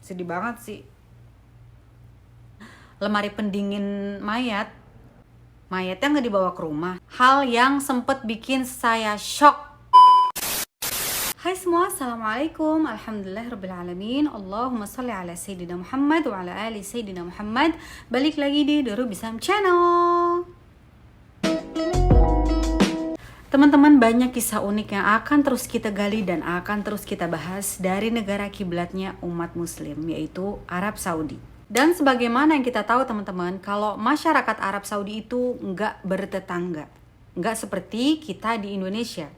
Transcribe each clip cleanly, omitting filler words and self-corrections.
Sedih banget sih. Lemari pendingin mayatnya nggak dibawa ke rumah. Hal yang sempet bikin saya shock. Hai semua, assalamualaikum, alhamdulillahirrabbilalamin. Allahumma salli ala Sayyidina Muhammad wa ala ali Sayyidina Muhammad. Balik lagi di Doro Bisam Channel. Teman-teman, banyak kisah unik yang akan terus kita gali dan akan terus kita bahas dari negara kiblatnya umat muslim, yaitu Arab Saudi. Dan sebagaimana yang kita tahu teman-teman, kalau masyarakat Arab Saudi itu nggak bertetangga, nggak seperti kita di Indonesia.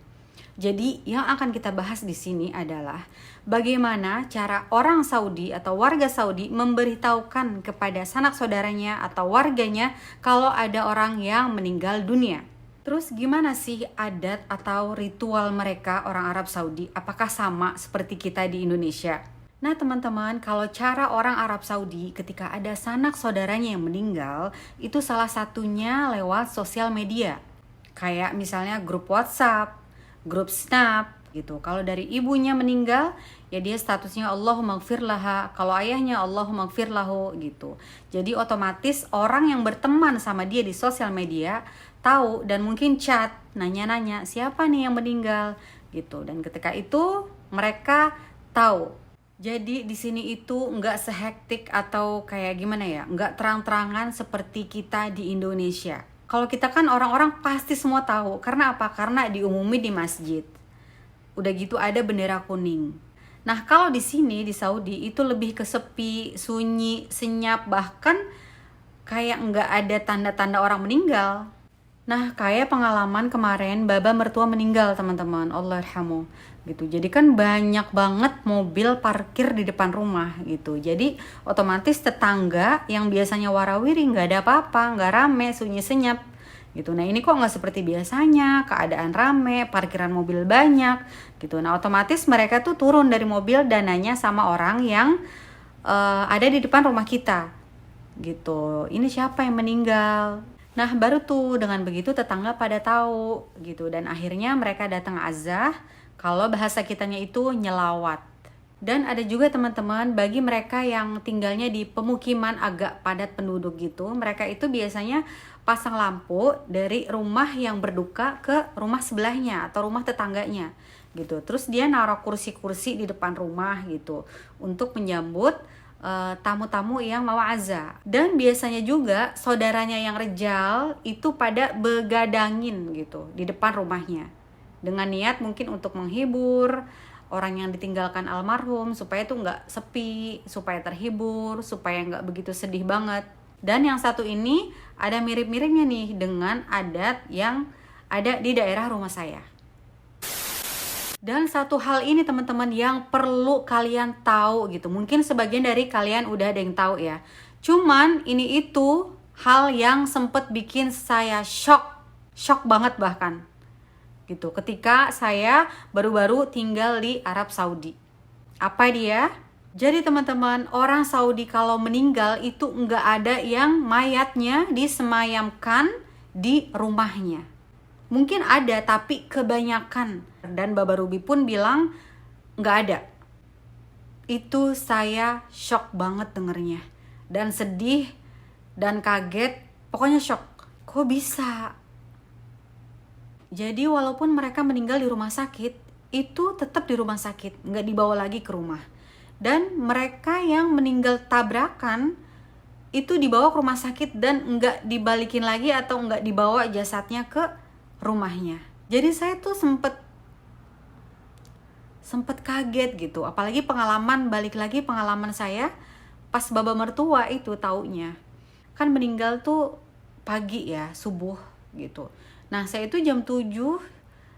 Jadi yang akan kita bahas di sini adalah bagaimana cara orang Saudi atau warga Saudi memberitahukan kepada sanak saudaranya atau warganya kalau ada orang yang meninggal dunia. Terus gimana sih adat atau ritual mereka orang Arab Saudi? Apakah sama seperti kita di Indonesia? Nah teman-teman, kalau cara orang Arab Saudi ketika ada sanak saudaranya yang meninggal, itu salah satunya lewat sosial media. Kayak misalnya grup WhatsApp, grup Snap gitu. Kalau dari ibunya meninggal, ya dia statusnya Allahumma gfir laha. Kalau ayahnya Allahumma gfir lahu gitu. Jadi otomatis orang yang berteman sama dia di sosial media tahu dan mungkin chat, nanya-nanya siapa nih yang meninggal gitu. Dan ketika itu mereka tahu. Jadi di sini itu nggak sehektik atau kayak gimana ya, nggak terang-terangan seperti kita di Indonesia. Kalau kita kan orang-orang pasti semua tahu. Karena apa? Karena diumumi di masjid. Udah gitu ada bendera kuning. Nah kalau di sini di Saudi itu lebih ke sepi, sunyi, senyap, bahkan kayak nggak ada tanda-tanda orang meninggal. Nah kayak pengalaman kemarin baba mertua meninggal teman-teman, Allah yarhamu gitu. Jadi kan banyak banget mobil parkir di depan rumah gitu. Jadi otomatis tetangga yang biasanya warawiri nggak ada apa-apa, nggak rame, sunyi senyap gitu. Nah ini kok nggak seperti biasanya, keadaan rame, parkiran mobil banyak gitu. Nah otomatis mereka tuh turun dari mobil dan nanya sama orang yang ada di depan rumah kita gitu. Ini siapa yang meninggal? Nah baru tuh dengan begitu tetangga pada tahu gitu. Dan akhirnya mereka datang azah, kalau bahasa kitanya itu nyelawat. Dan ada juga teman-teman bagi mereka yang tinggalnya di pemukiman agak padat penduduk gitu, mereka itu biasanya pasang lampu dari rumah yang berduka ke rumah sebelahnya atau rumah tetangganya gitu. Terus dia naruh kursi-kursi di depan rumah gitu untuk menyambut tamu-tamu yang mau azah. Dan biasanya juga saudaranya yang rejal itu pada begadangin gitu di depan rumahnya dengan niat mungkin untuk menghibur orang yang ditinggalkan almarhum supaya tuh nggak sepi, supaya terhibur, supaya nggak begitu sedih banget. Dan yang satu ini ada mirip-miripnya nih dengan adat yang ada di daerah rumah saya. Dan satu hal ini teman-teman yang perlu kalian tahu gitu. Mungkin sebagian dari kalian udah ada yang tahu ya. Cuman ini itu hal yang sempet bikin saya shock banget bahkan. Gitu. Ketika saya baru-baru tinggal di Arab Saudi. Apa dia? Jadi teman-teman, orang Saudi kalau meninggal itu nggak ada yang mayatnya disemayamkan di rumahnya. Mungkin ada, tapi kebanyakan. Dan Baba Ruby pun bilang nggak ada. Itu saya shock banget dengernya. Dan sedih, dan kaget. Pokoknya shock. Kok bisa? Jadi walaupun mereka meninggal di rumah sakit, itu tetap di rumah sakit. Nggak dibawa lagi ke rumah. Dan mereka yang meninggal tabrakan, itu dibawa ke rumah sakit dan nggak dibalikin lagi atau nggak dibawa jasadnya ke rumahnya. Jadi saya tuh sempet kaget gitu. Apalagi balik lagi pengalaman saya pas baba mertua itu taunya. Kan meninggal tuh pagi ya, subuh gitu. Nah saya itu jam 7,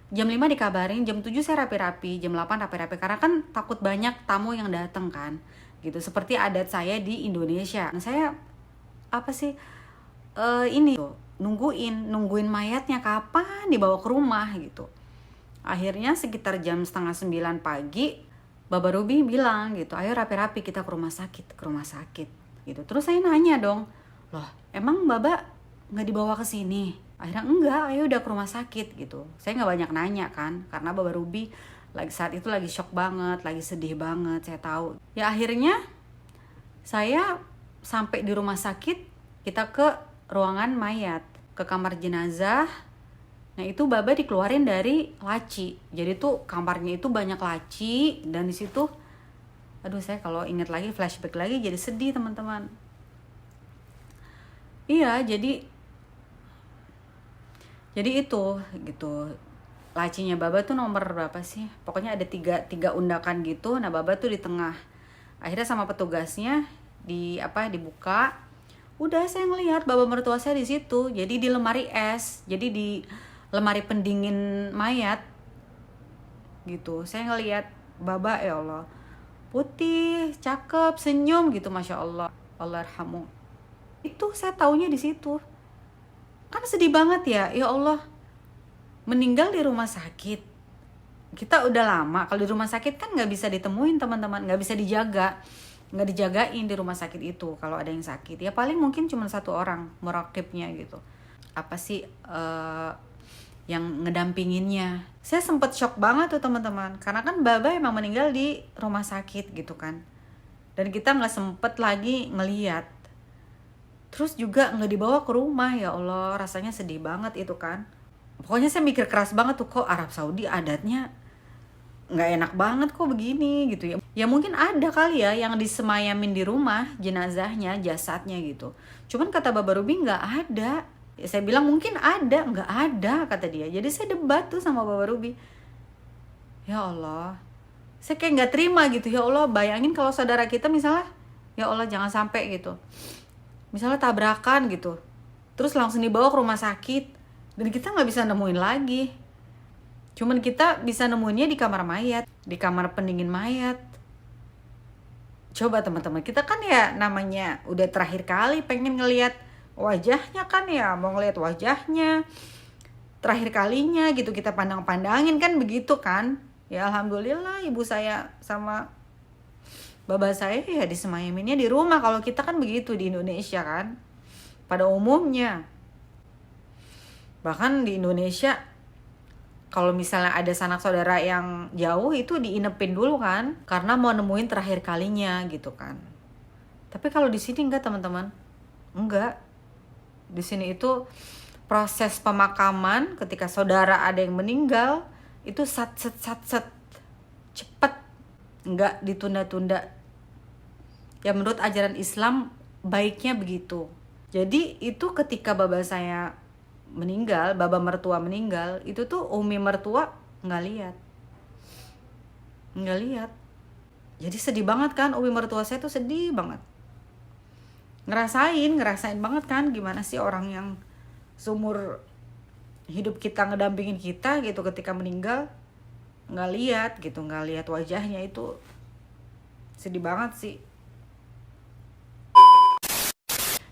jam 5 dikabarin, jam 7 saya rapi-rapi, jam 8 rapi-rapi. Karena kan takut banyak tamu yang datang kan gitu. Seperti adat saya di Indonesia. Nah saya ini nungguin mayatnya kapan dibawa ke rumah gitu. Akhirnya sekitar jam setengah 9 pagi Baba Ruby bilang gitu, ayo rapi-rapi kita ke rumah sakit gitu. Terus saya nanya dong, loh emang Baba nggak dibawa ke sini? Akhirnya enggak, ayo udah ke rumah sakit gitu. Saya nggak banyak nanya kan, karena Baba Ruby saat itu lagi shock banget, lagi sedih banget, saya tahu. Ya akhirnya Saya sampai di rumah sakit, kita ke ruangan mayat, ke kamar jenazah. Nah itu Baba dikeluarin dari laci. Jadi tuh kamarnya itu banyak laci, dan di situ, aduh saya kalau inget lagi, flashback lagi jadi sedih teman-teman. Iya, jadi itu gitu. Lacinya Baba tuh nomor berapa sih? Pokoknya ada tiga undakan gitu. Nah Baba tuh di tengah. Akhirnya sama petugasnya dibuka. Udah saya ngelihat Baba mertua saya di situ. Jadi di lemari es. Jadi di lemari pendingin mayat gitu. Saya ngelihat Baba, ya Allah, putih, cakep, senyum gitu, masya Allah. Allahyarhamu. Itu saya taunya di situ. Kan sedih banget ya Allah, meninggal di rumah sakit. Kita udah lama, kalau di rumah sakit kan nggak bisa ditemuin teman-teman, nggak bisa nggak dijagain di rumah sakit itu. Kalau ada yang sakit ya paling mungkin cuma satu orang merakibnya gitu, apa sih yang ngedampinginnya. Saya sempet shock banget tuh teman-teman, karena kan Baba emang meninggal di rumah sakit gitu kan, dan kita nggak sempet lagi ngeliat. Terus juga nggak dibawa ke rumah, ya Allah, rasanya sedih banget itu kan. Pokoknya saya mikir keras banget tuh, kok Arab Saudi adatnya nggak enak banget kok begini gitu ya. Ya mungkin ada kali ya yang disemayamin di rumah jenazahnya, jasadnya gitu. Cuman kata Baba Ruby nggak ada. Ya, saya bilang mungkin ada, nggak ada kata dia. Jadi saya debat tuh sama Baba Ruby. Ya Allah, saya kayak nggak terima gitu. Ya Allah, bayangin kalau saudara kita misalnya, ya Allah jangan sampai gitu, misalnya tabrakan gitu, terus langsung dibawa ke rumah sakit, dan kita nggak bisa nemuin lagi. Cuman kita bisa nemuinnya di kamar mayat, di kamar pendingin mayat. Coba teman-teman, kita kan ya namanya udah terakhir kali pengen ngelihat wajahnya kan ya, mau ngelihat wajahnya terakhir kalinya gitu, kita pandang-pandangin kan begitu kan. Ya alhamdulillah ibu saya sama Baba saya ya disemayaminnya di rumah. Kalau kita kan begitu di Indonesia kan, pada umumnya. Bahkan di Indonesia, kalau misalnya ada sanak saudara yang jauh itu diinepin dulu kan, karena mau nemuin terakhir kalinya gitu kan. Tapi kalau di sini enggak teman-teman, enggak. Di sini itu proses pemakaman ketika saudara ada yang meninggal itu sat cepet, enggak ditunda-tunda. Ya menurut ajaran Islam baiknya begitu. Jadi itu ketika Baba saya meninggal, Baba mertua meninggal, itu tuh Umi mertua nggak lihat. Jadi sedih banget kan, Umi mertua saya tuh sedih banget. Ngerasain banget kan gimana sih orang yang seumur hidup kita ngedampingin kita gitu, ketika meninggal nggak lihat wajahnya, itu sedih banget sih.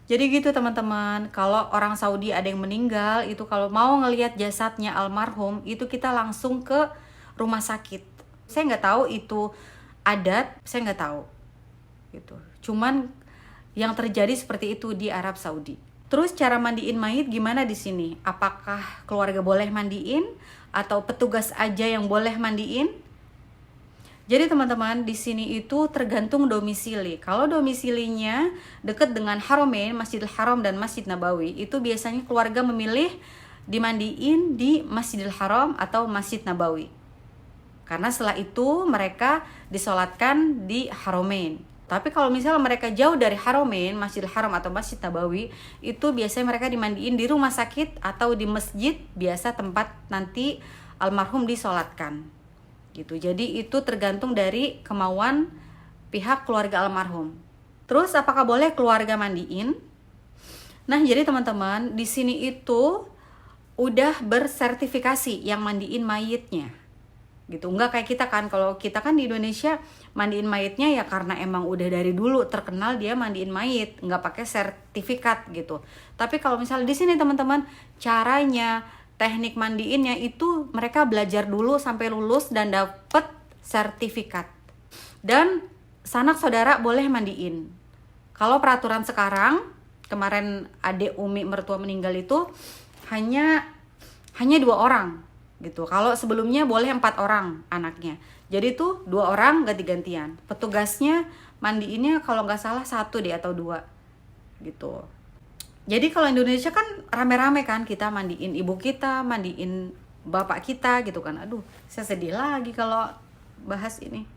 Jadi gitu teman-teman, kalau orang Saudi ada yang meninggal, itu kalau mau ngelihat jasadnya almarhum, itu kita langsung ke rumah sakit. Saya nggak tahu itu adat, saya nggak tahu gitu. Cuman yang terjadi seperti itu di Arab Saudi. Terus cara mandiin mayit gimana di sini? Apakah keluarga boleh mandiin atau petugas aja yang boleh mandiin? Jadi teman-teman, di sini itu tergantung domisili. Kalau domisilinya dekat dengan Haramain, Masjidil Haram dan Masjid Nabawi, itu biasanya keluarga memilih dimandiin di Masjidil Haram atau Masjid Nabawi. Karena setelah itu mereka disolatkan di Haramain. Tapi kalau misalnya mereka jauh dari Haramain, Masjidil Haram atau Masjid Nabawi, itu biasanya mereka dimandiin di rumah sakit atau di masjid biasa tempat nanti almarhum disolatkan. Gitu. Jadi itu tergantung dari kemauan pihak keluarga almarhum. Terus apakah boleh keluarga mandiin? Nah, jadi teman-teman, di sini itu udah bersertifikasi yang mandiin mayitnya. Gitu. Enggak kayak kita kan, kalau kita kan di Indonesia mandiin mayitnya ya karena emang udah dari dulu terkenal dia mandiin mayit, nggak pakai sertifikat gitu. Tapi kalau misalnya di sini teman-teman, caranya, teknik mandiinnya itu mereka belajar dulu sampai lulus dan dapet sertifikat. Dan sanak saudara boleh mandiin. Kalau peraturan sekarang, kemarin adik Umi mertua meninggal itu hanya 2 orang gitu. Kalau sebelumnya boleh 4 orang anaknya. Jadi tuh 2 orang ganti-gantian. Petugasnya mandiinnya kalau nggak salah 1 deh atau 2 gitu. Jadi kalau Indonesia kan rame-rame kan, kita mandiin ibu kita, mandiin bapak kita gitu kan. Aduh, saya sedih lagi kalau bahas ini.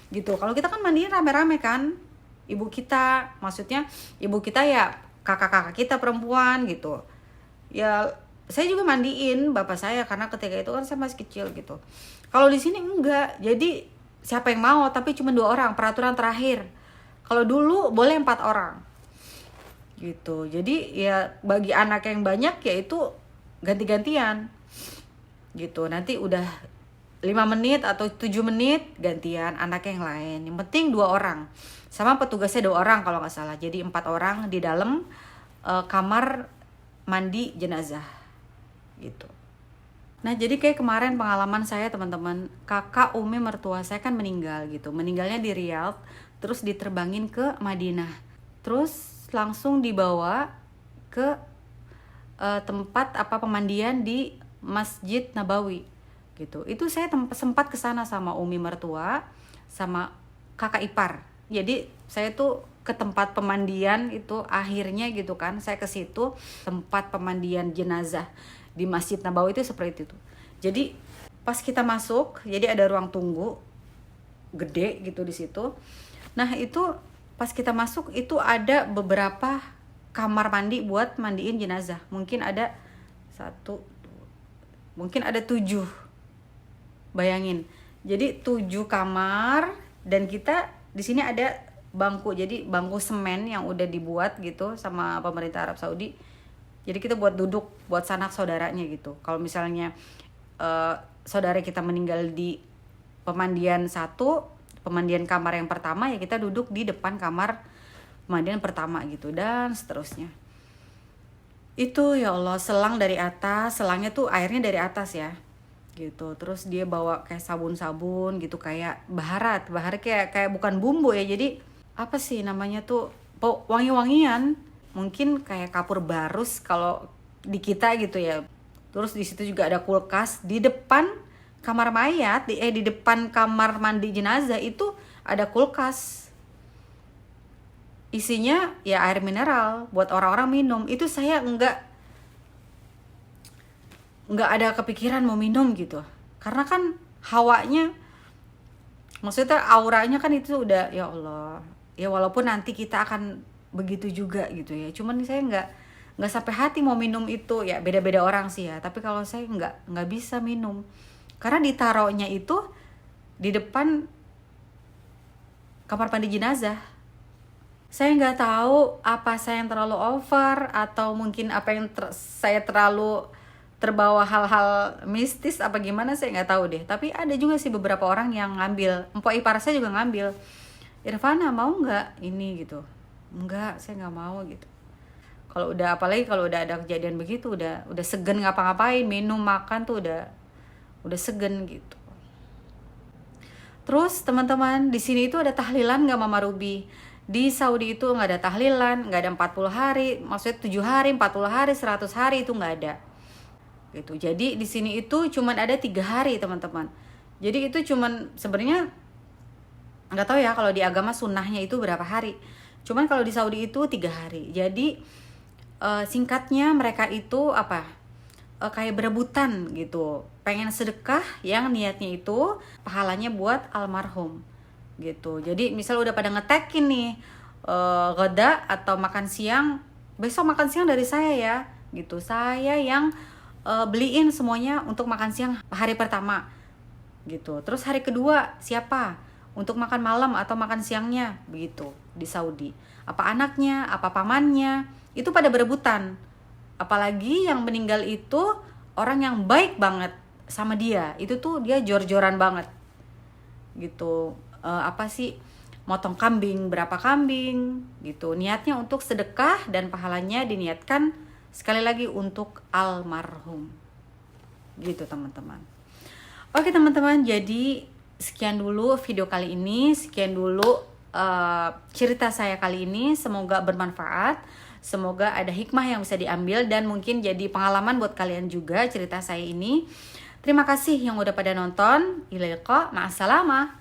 Gitu. Kalau kita kan mandiin rame-rame kan, ibu kita, maksudnya ibu kita ya kakak-kakak kita perempuan gitu. Ya saya juga mandiin bapak saya karena ketika itu kan saya masih kecil gitu. Kalau di sini enggak. Jadi siapa yang mau, tapi cuma 2 orang, peraturan terakhir. Kalau dulu boleh 4 orang. Gitu. Jadi ya bagi anak yang banyak ya itu ganti-gantian. Gitu. Nanti udah 5 menit atau 7 menit gantian anak yang lain. Yang penting 2 orang. Sama petugasnya 2 orang kalau nggak salah. Jadi 4 orang di dalam kamar mandi jenazah. Gitu. Nah, jadi kayak kemarin pengalaman saya teman-teman, kakak umi mertua saya kan meninggal gitu. Meninggalnya di Riyadh, terus diterbangin ke Madinah. Terus langsung dibawa ke tempat pemandian di Masjid Nabawi gitu. Itu saya sempat kesana sama umi mertua sama kakak ipar. Jadi saya tuh ke tempat pemandian itu akhirnya gitu kan, saya ke situ tempat pemandian jenazah di Masjid Nabawi itu seperti itu. Jadi pas kita masuk, jadi ada ruang tunggu gede gitu di situ. Nah itu pas kita masuk itu ada beberapa kamar mandi buat mandiin jenazah. Mungkin ada 7. Bayangin. Jadi 7 kamar dan kita di sini ada bangku. Jadi bangku semen yang udah dibuat gitu sama pemerintah Arab Saudi. Jadi kita buat duduk buat sanak saudaranya gitu. Kalau misalnya saudara kita meninggal di pemandian kamar yang pertama, ya kita duduk di depan kamar pemandian pertama gitu, dan seterusnya. Itu ya Allah, selang dari atas, selangnya tuh airnya dari atas ya gitu. Terus dia bawa kayak sabun-sabun gitu, kayak baharat kayak bukan bumbu ya, jadi apa sih namanya tuh, wangi-wangian, mungkin kayak kapur barus kalau di kita gitu ya. Terus di situ juga ada kulkas di depan kamar mayat, di depan kamar mandi jenazah itu ada kulkas. Isinya ya air mineral buat orang-orang minum. Itu saya enggak ada kepikiran mau minum gitu. Karena kan hawanya, maksudnya auranya kan itu udah, ya Allah. Ya walaupun nanti kita akan begitu juga gitu ya. Cuman saya enggak sampai hati mau minum itu. Ya beda-beda orang sih ya. Tapi kalau saya enggak bisa minum. Karena ditaruhnya itu di depan kamar mandi jenazah. Saya nggak tahu apa saya yang terlalu over atau mungkin apa yang saya terlalu terbawa hal-hal mistis apa gimana, saya nggak tahu deh. Tapi ada juga sih beberapa orang yang ngambil. Empok ipar saya juga ngambil. Irfana mau nggak ini gitu? Enggak, saya nggak mau gitu. Apalagi kalau udah ada kejadian begitu, udah segen ngapa-ngapain, minum makan tuh udah segen gitu. Terus teman-teman, di sini itu ada tahlilan nggak Mama Ruby? Di Saudi itu nggak ada tahlilan, nggak ada 40 hari, maksudnya 7 hari, 40 hari, 100 hari itu nggak ada. Gitu. Jadi di sini itu cuman ada 3 hari teman-teman. Jadi itu cuman sebenarnya nggak tahu ya kalau di agama sunnahnya itu berapa hari. Cuman kalau di Saudi itu 3 hari. Jadi singkatnya mereka itu kayak berebutan gitu, pengen sedekah yang niatnya itu pahalanya buat almarhum gitu. Jadi misal udah pada ngetekin nih gada atau makan siang, besok makan siang dari saya ya gitu. Saya yang beliin semuanya untuk makan siang hari pertama gitu. Terus hari kedua siapa untuk makan malam atau makan siangnya begitu di Saudi. Apa anaknya, apa pamannya, itu pada berebutan. Apalagi yang meninggal itu orang yang baik banget sama dia, itu tuh dia jor-joran banget gitu. Motong kambing, berapa kambing gitu, niatnya untuk sedekah dan pahalanya diniatkan sekali lagi untuk almarhum gitu teman-teman. Oke teman-teman, jadi sekian dulu video kali ini, sekian dulu cerita saya kali ini. Semoga bermanfaat, semoga ada hikmah yang bisa diambil dan mungkin jadi pengalaman buat kalian juga cerita saya ini. Terima kasih yang udah pada nonton. Ilal liqa, ma'assalamah.